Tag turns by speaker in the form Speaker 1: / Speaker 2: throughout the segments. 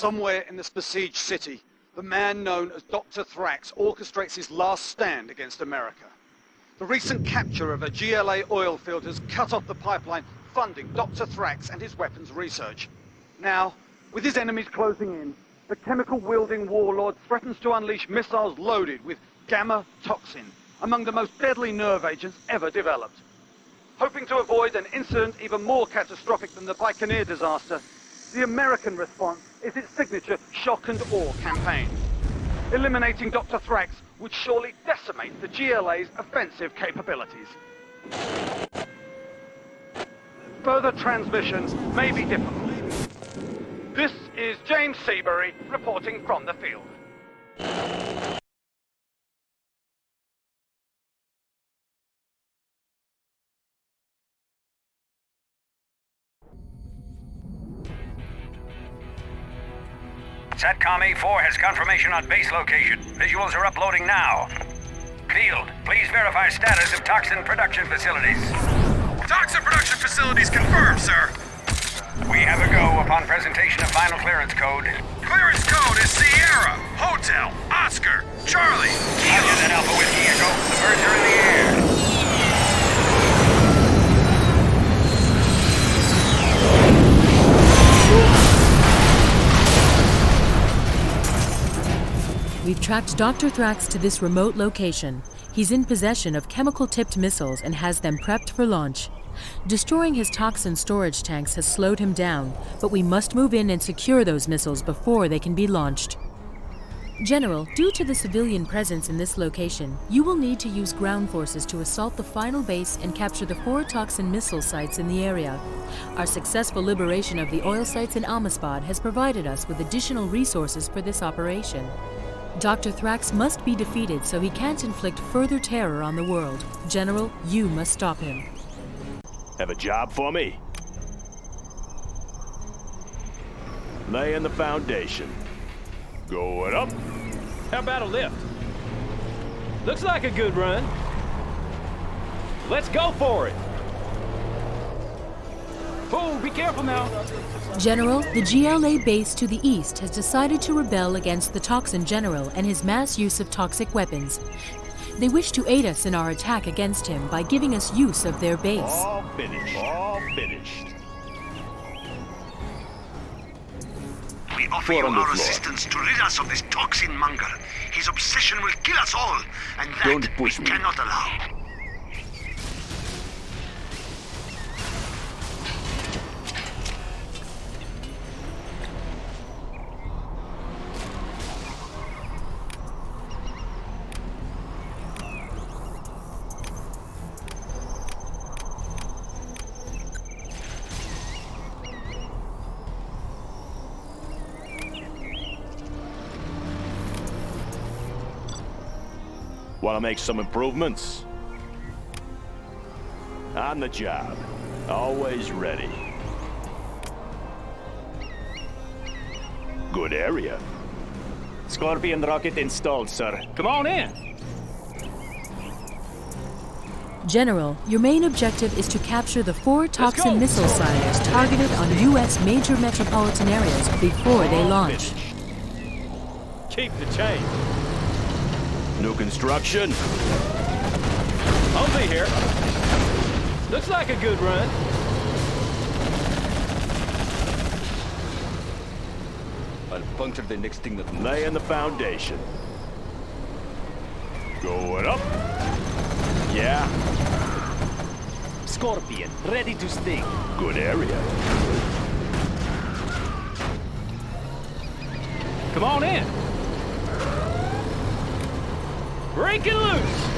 Speaker 1: Somewhere in this besieged city, the man known as Dr. Thrax orchestrates his last stand against America. The recent capture of a GLA oil field has cut off the pipeline funding Dr. Thrax and his weapons research. Now, with his enemies closing in, the chemical-wielding warlord threatens to unleash missiles loaded with gamma toxin, among the most deadly nerve agents ever developed. Hoping to avoid an incident even more catastrophic than the Baikonur disaster, the American response is its signature shock and awe campaign. Eliminating Dr. Thrax would surely decimate the GLA's offensive capabilities. Further transmissions may be difficult. This is James Seabury reporting from the field.
Speaker 2: SATCOM A4 has confirmation on base location. Visuals are uploading now. Field, please verify status of toxin production facilities.
Speaker 3: Toxin production facilities confirmed, sir.
Speaker 2: We have a go upon presentation of final clearance code.
Speaker 3: Clearance code is Sierra, Hotel, Oscar, Charlie,
Speaker 2: Roger that, Alpha Whiskey Echo. The birds are in the air.
Speaker 4: We've tracked Dr. Thrax to this remote location. He's in possession of chemical-tipped missiles and has them prepped for launch. Destroying his toxin storage tanks has slowed him down, but we must move in and secure those missiles before they can be launched. General, due to the civilian presence in this location, you will need to use ground forces to assault the final base and capture the 4 toxin missile sites in the area. Our successful liberation of the oil sites in Almaspad has provided us with additional resources for this operation. Dr. Thrax must be defeated so he can't inflict further terror on the world. General, you must stop him.
Speaker 5: Have a job for me? Laying the foundation. Going up.
Speaker 6: How about a lift? Looks like a good run. Let's go for it. Oh, be careful now.
Speaker 4: General, the GLA base to the east has decided to rebel against the Toxin General and his mass use of toxic weapons. They wish to aid us in our attack against him by giving us use of their base.
Speaker 5: All finished. All finished.
Speaker 7: We offer you our assistance to rid us of this toxin monger. His obsession will kill us all, and that we cannot allow.
Speaker 5: Want to make some improvements? On the job. Always ready. Good area.
Speaker 6: Scorpion rocket installed, sir. Come on in.
Speaker 4: General, your main objective is to capture the 4 toxin missile silos targeted on U.S. major metropolitan areas before they launch.
Speaker 6: Keep the change.
Speaker 5: New construction.
Speaker 6: I'll be here. Looks like a good run. I'll puncture the next thing that...
Speaker 5: Laying the foundation. Going up. Yeah.
Speaker 6: Scorpion, ready to sting.
Speaker 5: Good area.
Speaker 6: Come on in. Breaking loose!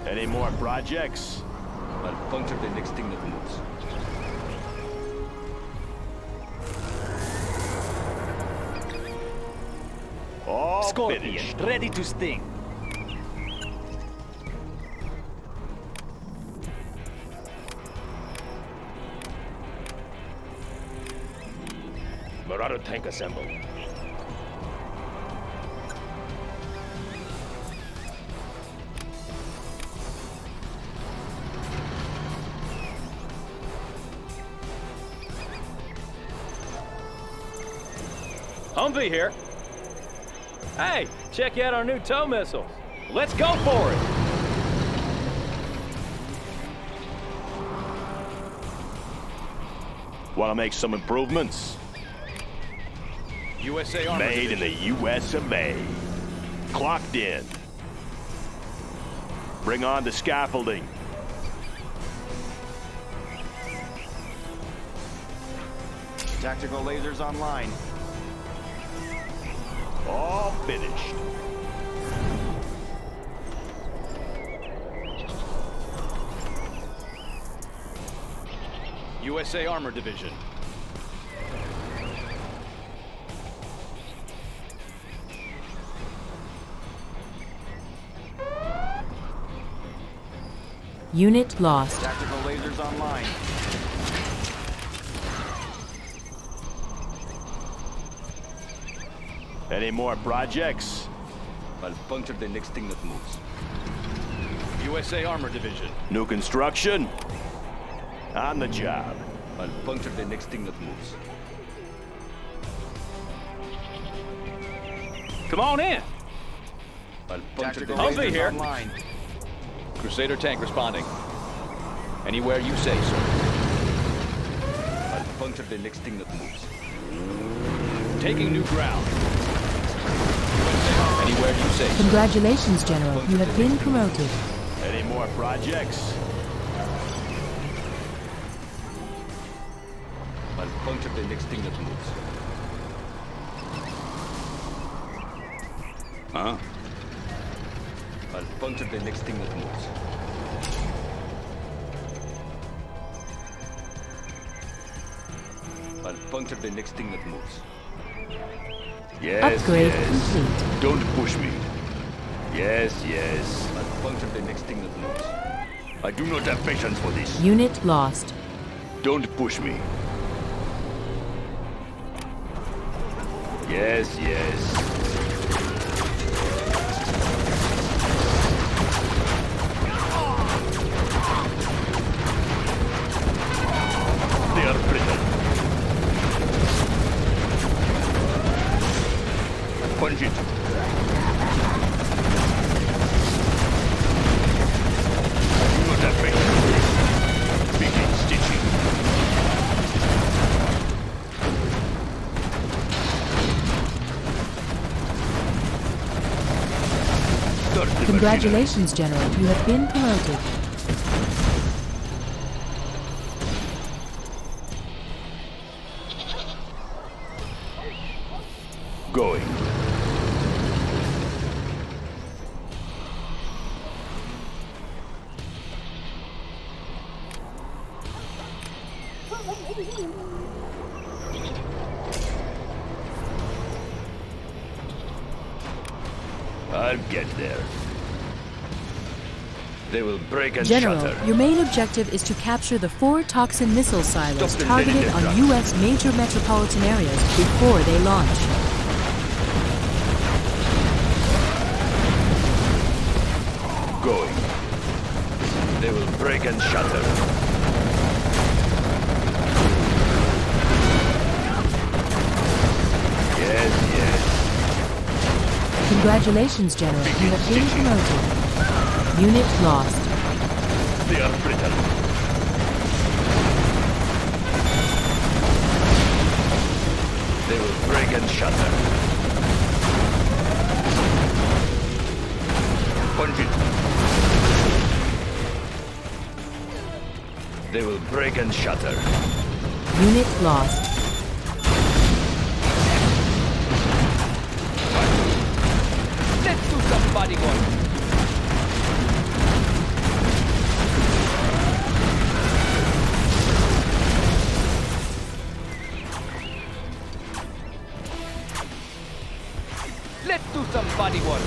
Speaker 5: Any more projects?
Speaker 6: I'll puncture the next thing that moves.
Speaker 5: All
Speaker 6: Scorpion,
Speaker 5: finished.
Speaker 6: ready to sting. Marauder tank assembled. Humvee here. Hey, check out our new tow missiles. Let's go for it.
Speaker 5: Want to make some improvements?
Speaker 6: USA Armor
Speaker 5: Made in the US of A. Clocked in. Bring on the scaffolding.
Speaker 8: Tactical lasers online.
Speaker 5: All finished.
Speaker 6: USA Armor Division.
Speaker 4: Unit lost.
Speaker 8: Tactical lasers online.
Speaker 5: Any more projects?
Speaker 6: I'll puncture the next thing that moves. USA Armor Division.
Speaker 5: New construction? On the job.
Speaker 6: I'll puncture the next thing that moves. Come on in. I'll puncture the
Speaker 8: Tactical
Speaker 6: Humvee
Speaker 8: lasers
Speaker 6: here.
Speaker 8: online.
Speaker 6: Crusader tank responding. Anywhere you say, sir. I'll puncture the next thing that moves. Taking new ground. Anywhere you say, sir.
Speaker 4: Congratulations, General. You have been promoted.
Speaker 5: Any more projects?
Speaker 6: I'll puncture the next thing that moves. Huh? I'll puncture the next thing that moves. I'll puncture the next thing that moves.
Speaker 5: Yes,
Speaker 4: Upgrade
Speaker 5: yes.
Speaker 4: complete.
Speaker 5: Don't push me. Yes, yes.
Speaker 6: I'll puncture the next thing that moves.
Speaker 5: I do not have patience for this.
Speaker 4: Unit lost.
Speaker 5: Don't push me. Yes, yes. They are brittle. Punch it. I do not have patience for this. Begin stitching. Start the
Speaker 4: Congratulations, General. You have been promoted.
Speaker 5: machinery. Going. I'll get there. They will break and
Speaker 4: General,
Speaker 5: shatter.
Speaker 4: your main objective is to capture the 4 toxin missile silos
Speaker 5: Stop them
Speaker 4: targeted
Speaker 5: letting them
Speaker 4: on
Speaker 5: drop.
Speaker 4: U.S. major metropolitan areas before they launch.
Speaker 5: Going. They will break and shatter. Yes, yes.
Speaker 4: Congratulations, General. You have been promoted. Unit lost.
Speaker 5: They are brittle. They will break and shatter. Punch it. They will break and shatter.
Speaker 4: Unit lost.
Speaker 6: Let's do some bodyguard. Let's do some bodyguard.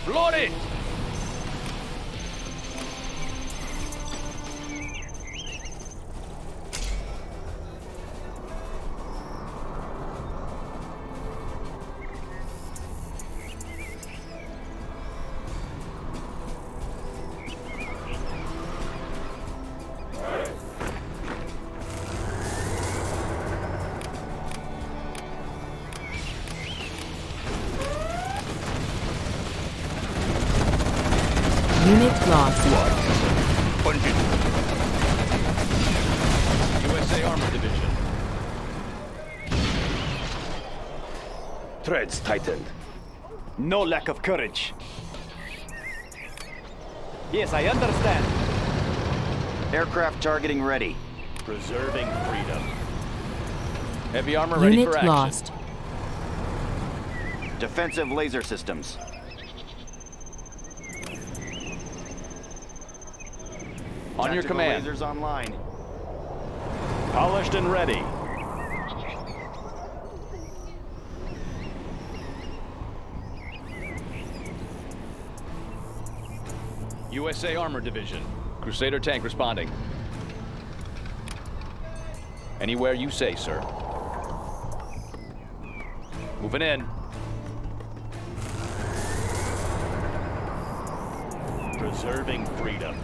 Speaker 6: Flood it!
Speaker 4: Unit lost.
Speaker 5: What? Continue.
Speaker 6: USA Armor Division.
Speaker 5: Threads tightened.
Speaker 8: No lack of courage. Yes, I understand. Aircraft targeting ready.
Speaker 5: Preserving freedom.
Speaker 6: Heavy armor ready
Speaker 4: Unit
Speaker 6: for action.
Speaker 4: lost.
Speaker 8: Defensive laser systems.
Speaker 6: On your
Speaker 8: Tactical
Speaker 6: command.
Speaker 8: Lasers online. Polished and ready.
Speaker 6: USA Armor Division. Crusader tank responding. Anywhere you say, sir. Moving in.
Speaker 5: Preserving freedom.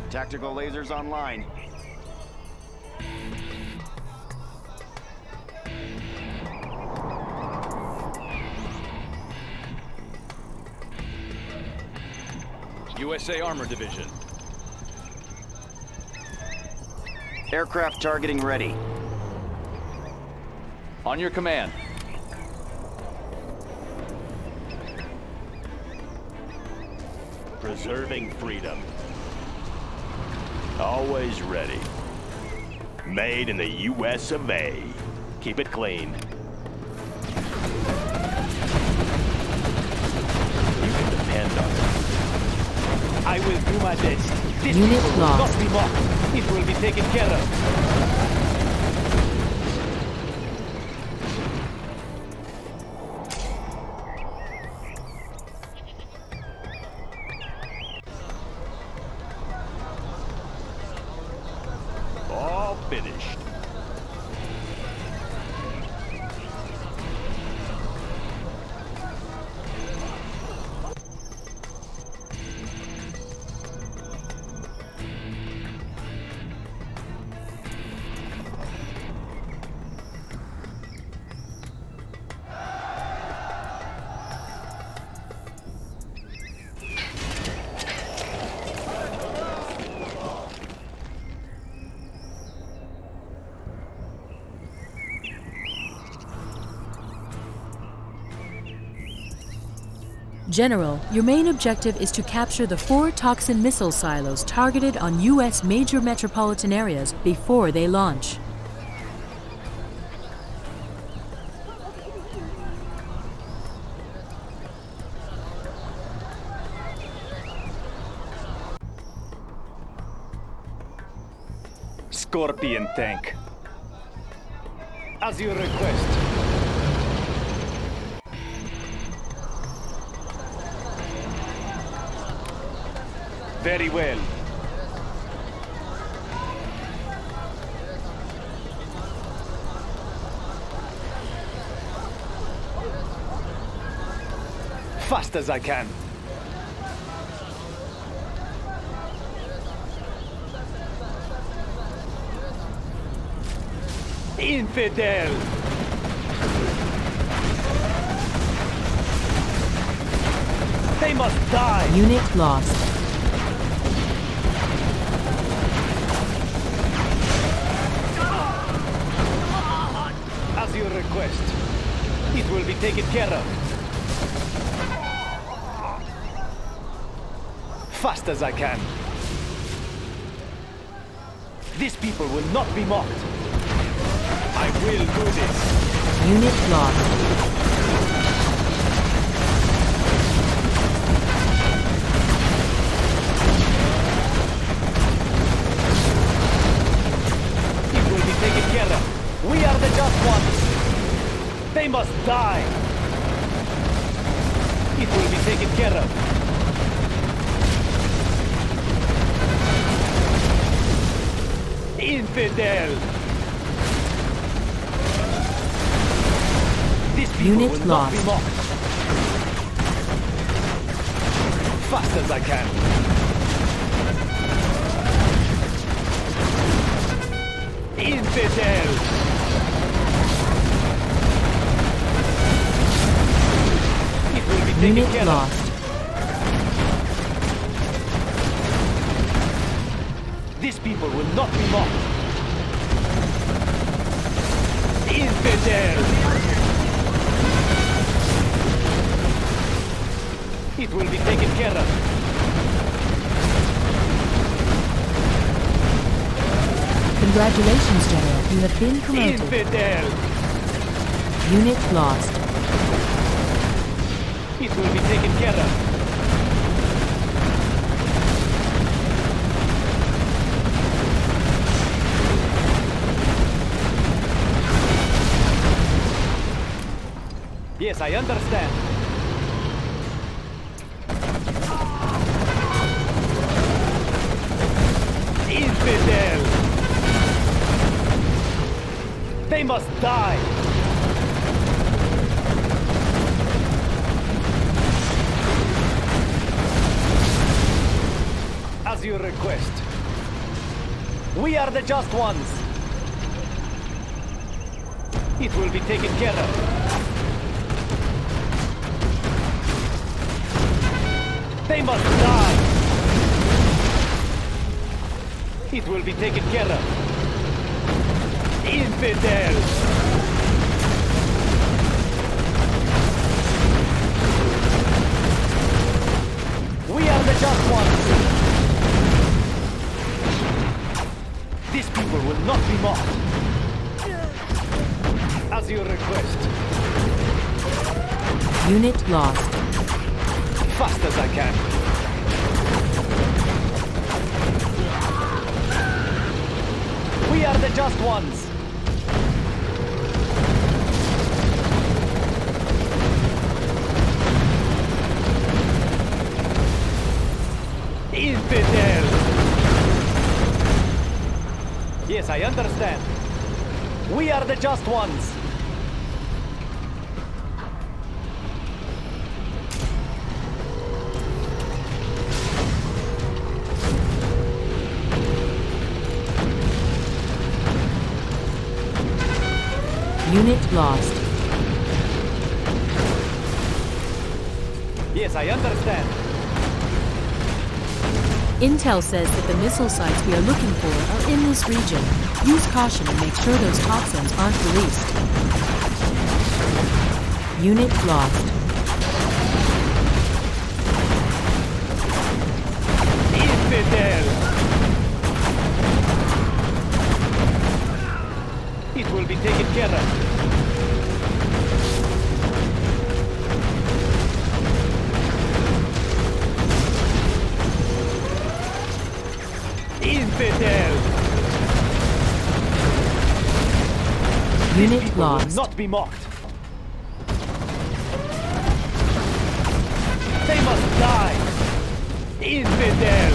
Speaker 8: Tactical lasers online.
Speaker 6: USA Armor Division.
Speaker 8: Aircraft targeting ready.
Speaker 6: On your command.
Speaker 5: Preserving freedom. Always ready. Made in the US of A. Keep it clean. You can depend on it.
Speaker 8: I will do my best. This
Speaker 4: Unit
Speaker 8: people will
Speaker 4: lost.
Speaker 8: not be mocked. It will be taken care of.
Speaker 5: All finished.
Speaker 4: General, your main objective is to capture the 4 toxin missile silos targeted on U.S. major metropolitan areas before they launch.
Speaker 8: Scorpion tank. As you request. Very well. Fast as I can. Infidel! They must die!
Speaker 4: Unit lost.
Speaker 8: As you request. It will be taken care of. Fast as I can. These people will not be mocked. I will do this.
Speaker 4: Unit lost.
Speaker 8: It will be taken care of. We are the just ones. They must die. It will be taken care of. Infidel! These people
Speaker 4: Unit
Speaker 8: will
Speaker 4: lost.
Speaker 8: not be mocked. Fast as I can. Infidel! It will be taken
Speaker 4: Unit
Speaker 8: care of.
Speaker 4: lost.
Speaker 8: These people will not be mocked. Infidel! It will be taken care of.
Speaker 4: Congratulations, General. You have been promoted.
Speaker 8: Infidel!
Speaker 4: Unit lost.
Speaker 8: It will be taken care of. Yes, I understand. Infidel! They must die! As you request. We are the just ones. It will be taken care of. They must die! It will be taken care of. Infidel! We are the just ones! These people will not be mocked! As you request.
Speaker 4: Unit lost.
Speaker 8: Fast as I can. We are the just ones. Infidel! Yes, I understand. We are the just ones.
Speaker 4: Unit lost.
Speaker 8: Yes, I understand.
Speaker 4: Intel says that the missile sites we are looking for are in this region. Use caution and make sure those toxins aren't released. Unit lost.
Speaker 8: Infidel! It will be taken care of. Infidel!
Speaker 4: Unit
Speaker 8: Will
Speaker 4: lost.
Speaker 8: not be mocked. They must die! Infidel!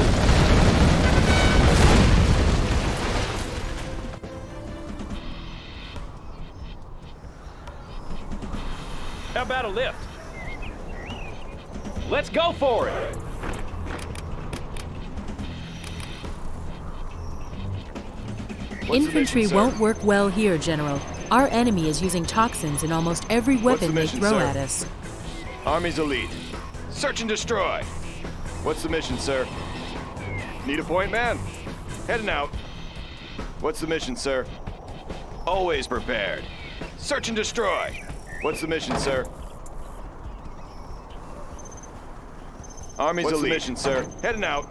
Speaker 6: How about a lift? Let's go for it!
Speaker 4: Infantry won't work well here, General. Our enemy is using toxins in almost every weapon they
Speaker 5: mission,
Speaker 4: throw
Speaker 5: sir?
Speaker 4: at us.
Speaker 5: Army's elite. Search and destroy. What's the mission, sir? Need a point, man? Heading out. What's the mission, sir? Always prepared. Search and destroy. What's the mission, sir? Army's elite. What's the mission, sir? Heading out.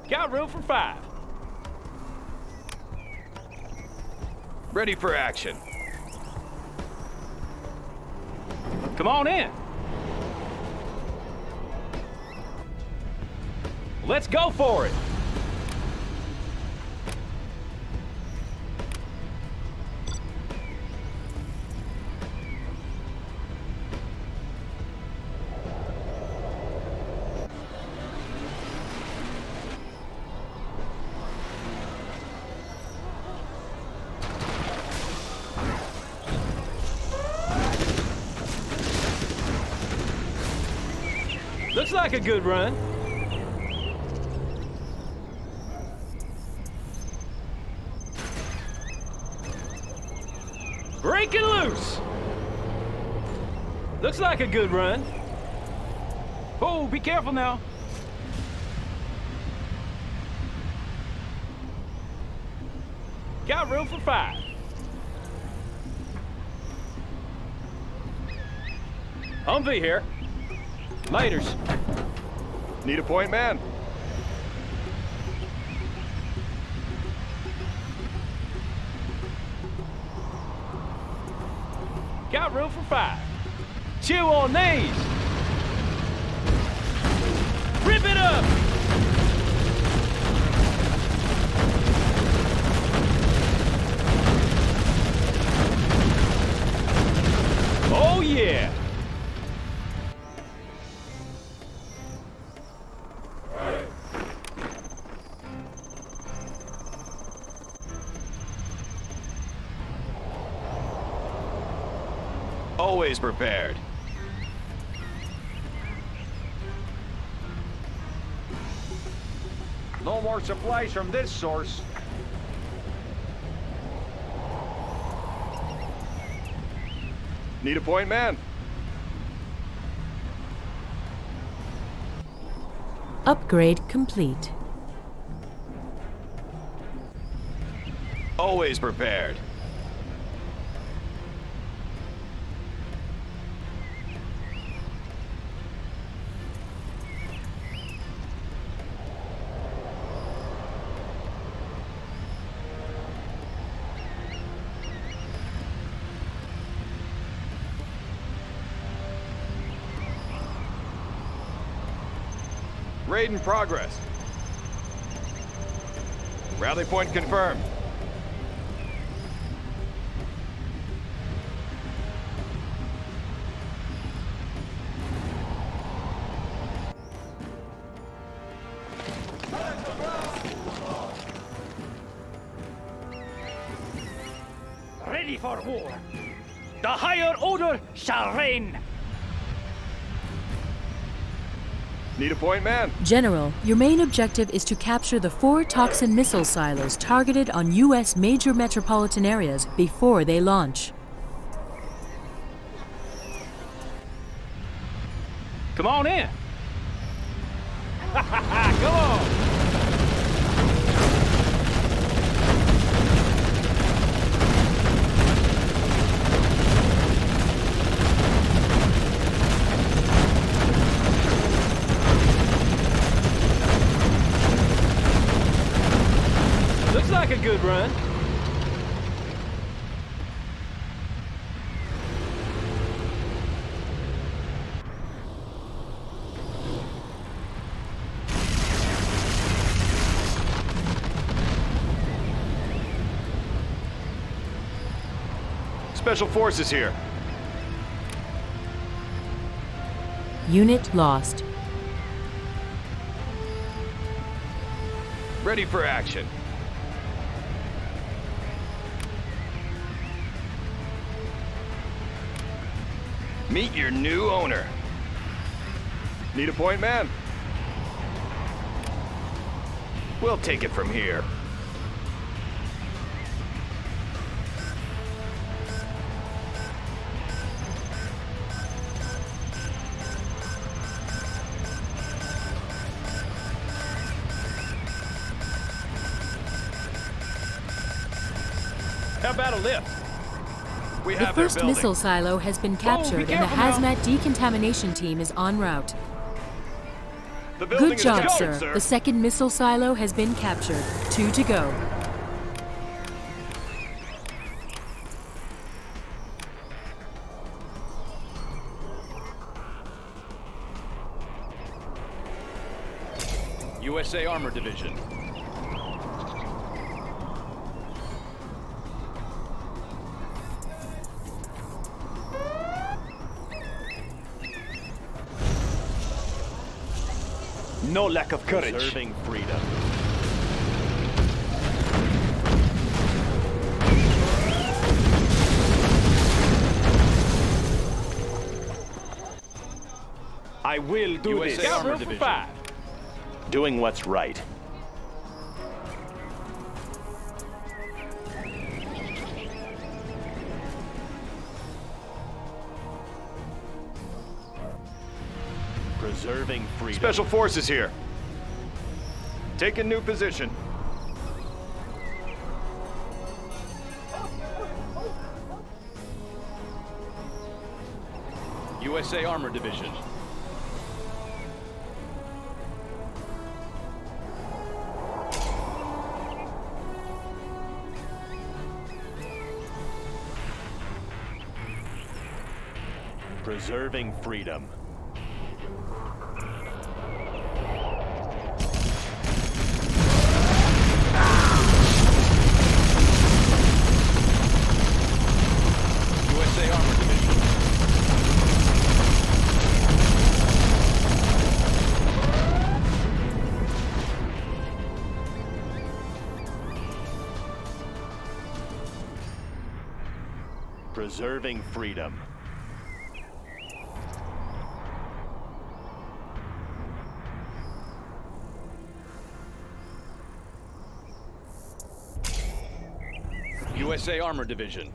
Speaker 6: Got room for 5.
Speaker 5: Ready for action.
Speaker 6: Come on in. Let's go for it.
Speaker 8: Looks like a good run. Breaking loose. Looks like a good run. Oh, be careful now. Got room for 5. Humvee here. Laters.
Speaker 5: Need a point man.
Speaker 8: Got room for 5. Chew on these. Rip it up. Oh yeah.
Speaker 5: Always prepared.
Speaker 6: No more supplies from this source.
Speaker 5: Need a point man.
Speaker 4: Upgrade complete.
Speaker 5: Always prepared. Raid in progress. Rally point confirmed.
Speaker 8: Ready for war. The higher order shall reign.
Speaker 5: Need a point man.
Speaker 4: General, your main objective is to capture the 4 toxin missile silos targeted on U.S. major metropolitan areas before they launch.
Speaker 8: Come on in. Come on. Looks like a good run.
Speaker 5: Special forces here.
Speaker 4: Unit lost.
Speaker 5: Ready for action. Meet your new owner. Need a point man? We'll take it from here.
Speaker 8: How about a lift?
Speaker 5: We
Speaker 4: The
Speaker 5: have their
Speaker 4: first
Speaker 5: building.
Speaker 4: missile silo has been captured and the
Speaker 8: careful now.
Speaker 4: hazmat decontamination team is en route.
Speaker 5: The building
Speaker 4: Good
Speaker 5: is
Speaker 4: job,
Speaker 5: captured,
Speaker 4: sir. The second missile silo has been captured. 2 to go.
Speaker 6: USA Armor Division.
Speaker 8: No lack of courage.
Speaker 6: Preserving freedom.
Speaker 8: I will do
Speaker 6: USA
Speaker 8: this.
Speaker 6: Armor Division.
Speaker 5: Doing what's right.
Speaker 8: Preserving freedom.
Speaker 5: Special Forces here. Taking new position.
Speaker 6: USA Armor Division.
Speaker 8: Preserving freedom.
Speaker 6: USA Armor Division.
Speaker 8: Preserving freedom.
Speaker 6: USA Armor Division.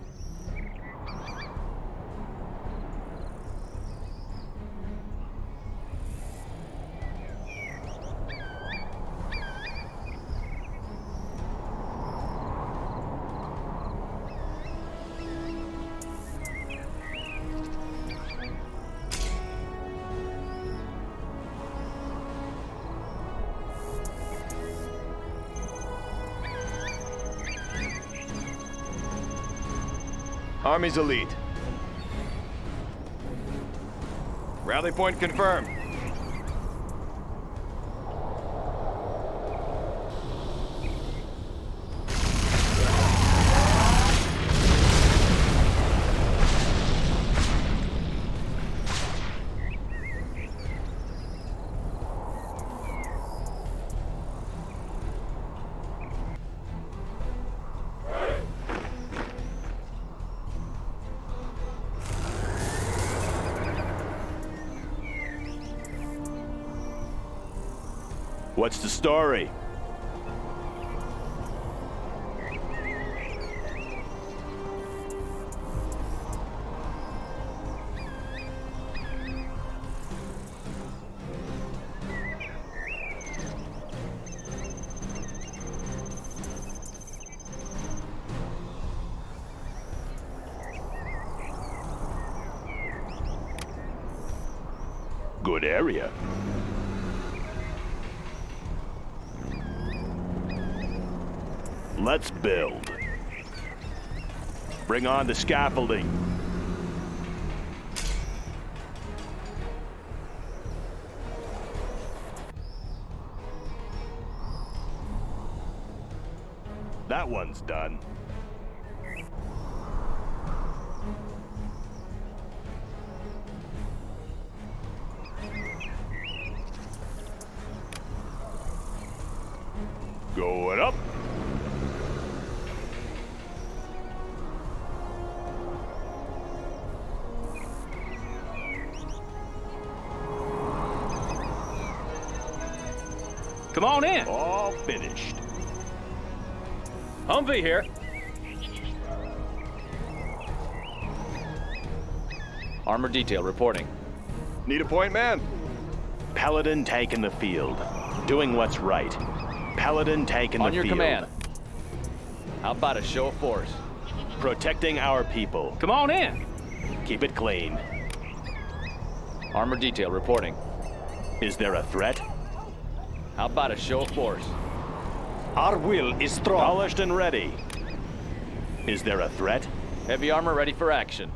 Speaker 5: Army's elite. Rally point confirmed.
Speaker 8: What's the story? Good area. Let's build. Bring on the scaffolding. That one's done. Going up.
Speaker 6: Come on in.
Speaker 8: All finished.
Speaker 6: Humvee here. Armor detail reporting.
Speaker 5: Need a point man.
Speaker 8: Paladin tank in the field. Doing what's right. Paladin tank in the
Speaker 6: On your
Speaker 8: field.
Speaker 6: command. How about a show of force?
Speaker 8: Protecting our people.
Speaker 6: Come on in.
Speaker 8: Keep it clean.
Speaker 6: Armor detail reporting.
Speaker 8: Is there a threat?
Speaker 6: How about a show of force?
Speaker 8: Our will is strong. Polished and ready. Is there a threat?
Speaker 6: Heavy armor ready for action.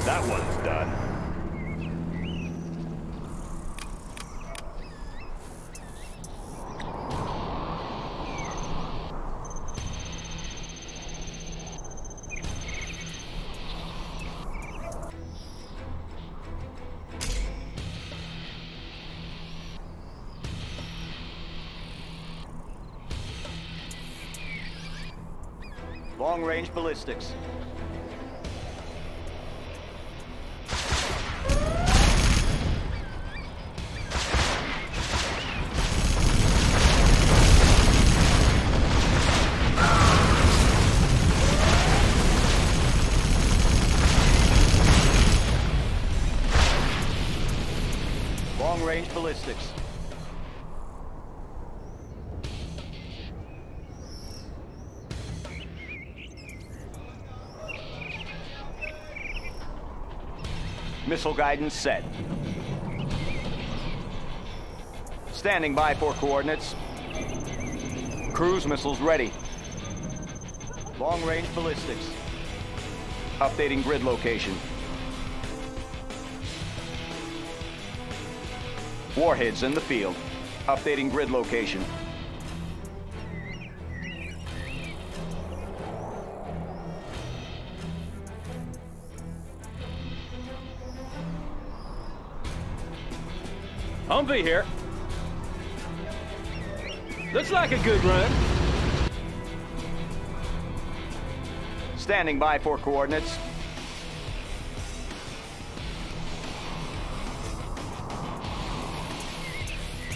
Speaker 8: That one's done.
Speaker 5: Long-range ballistics. Long-range ballistics. Missile guidance set. Standing by for coordinates. Cruise missiles ready. Long-range ballistics. Updating grid location. Warheads in the field. Updating grid location.
Speaker 6: Humvee here. Looks like a good run.
Speaker 5: Standing by for coordinates.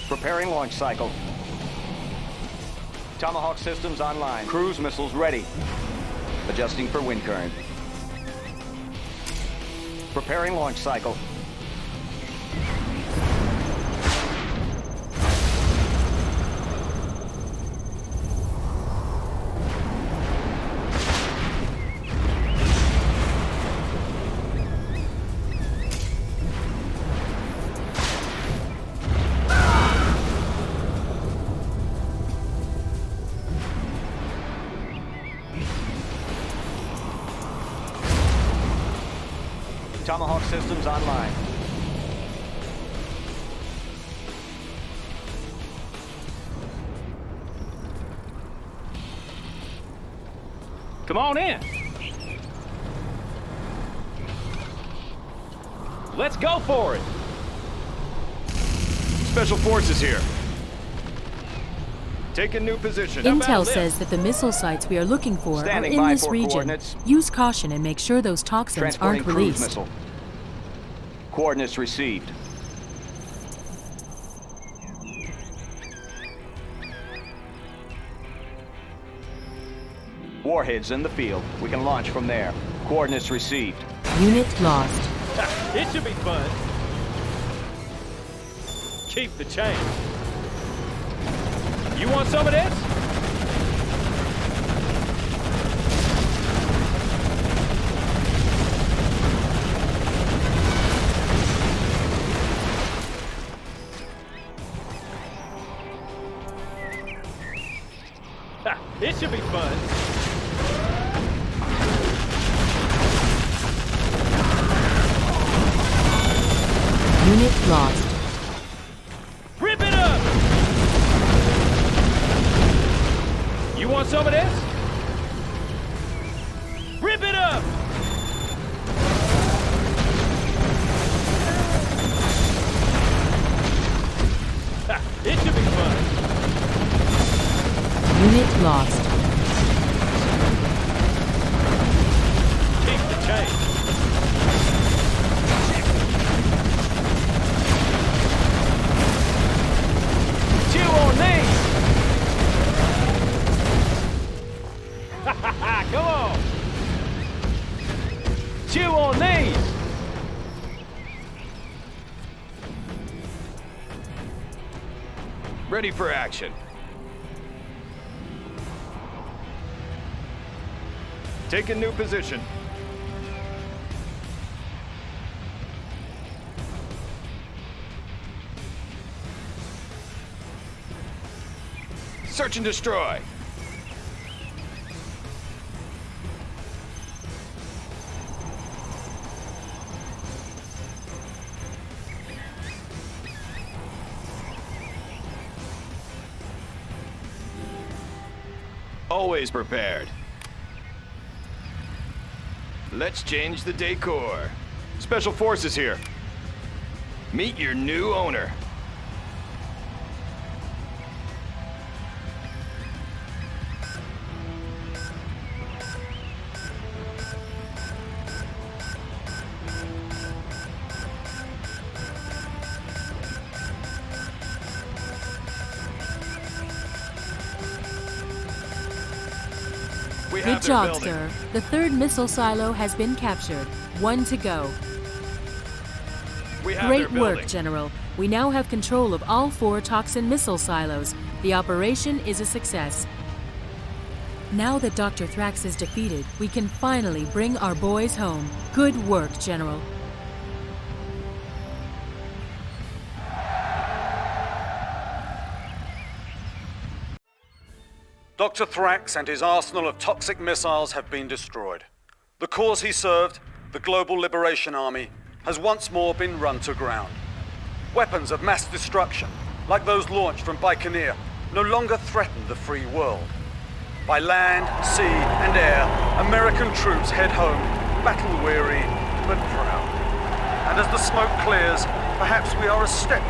Speaker 5: Preparing launch cycle. Tomahawk systems online. Cruise missiles ready. Adjusting for wind current. Preparing launch cycle. Tomahawk systems online.
Speaker 6: Come on in. Let's go for it.
Speaker 5: Special forces here. Taking new position.
Speaker 4: Intel says that the missile sites we are looking for
Speaker 5: Standing
Speaker 4: are
Speaker 5: by
Speaker 4: in this
Speaker 5: for
Speaker 4: region.
Speaker 5: coordinates.
Speaker 4: Use caution and make sure those toxins
Speaker 5: Transporting
Speaker 4: aren't
Speaker 5: cruise
Speaker 4: released.
Speaker 5: missile. Coordinates received. Warheads in the field. We can launch from there. Coordinates received.
Speaker 4: Unit lost.
Speaker 6: It should be fun. Keep the change. You want some of this? It should be fun.
Speaker 4: Unit lost.
Speaker 6: Rip it up! You want some of this? Rip it up! It should be fun.
Speaker 4: Unit lost.
Speaker 6: Keep the change. Chew on these! Come on! Chew on these!
Speaker 5: Ready for action. Taking new position. Search and destroy. Always prepared. Let's change the decor. Special forces here. Meet your new owner.
Speaker 4: Good job, sir. The third missile silo has been captured. 1 to go.
Speaker 5: We have
Speaker 4: Great
Speaker 5: their
Speaker 4: work,
Speaker 5: building.
Speaker 4: General. We now have control of all 4 toxin missile silos. The operation is a success. Now that Dr. Thrax is defeated, we can finally bring our boys home. Good work, General.
Speaker 1: Dr. Thrax and his arsenal of toxic missiles have been destroyed. The cause he served, the Global Liberation Army, has once more been run to ground. Weapons of mass destruction, like those launched from Baikonur, no longer threaten the free world. By land, sea, and air, American troops head home, battle-weary but proud. And as the smoke clears, perhaps we are a step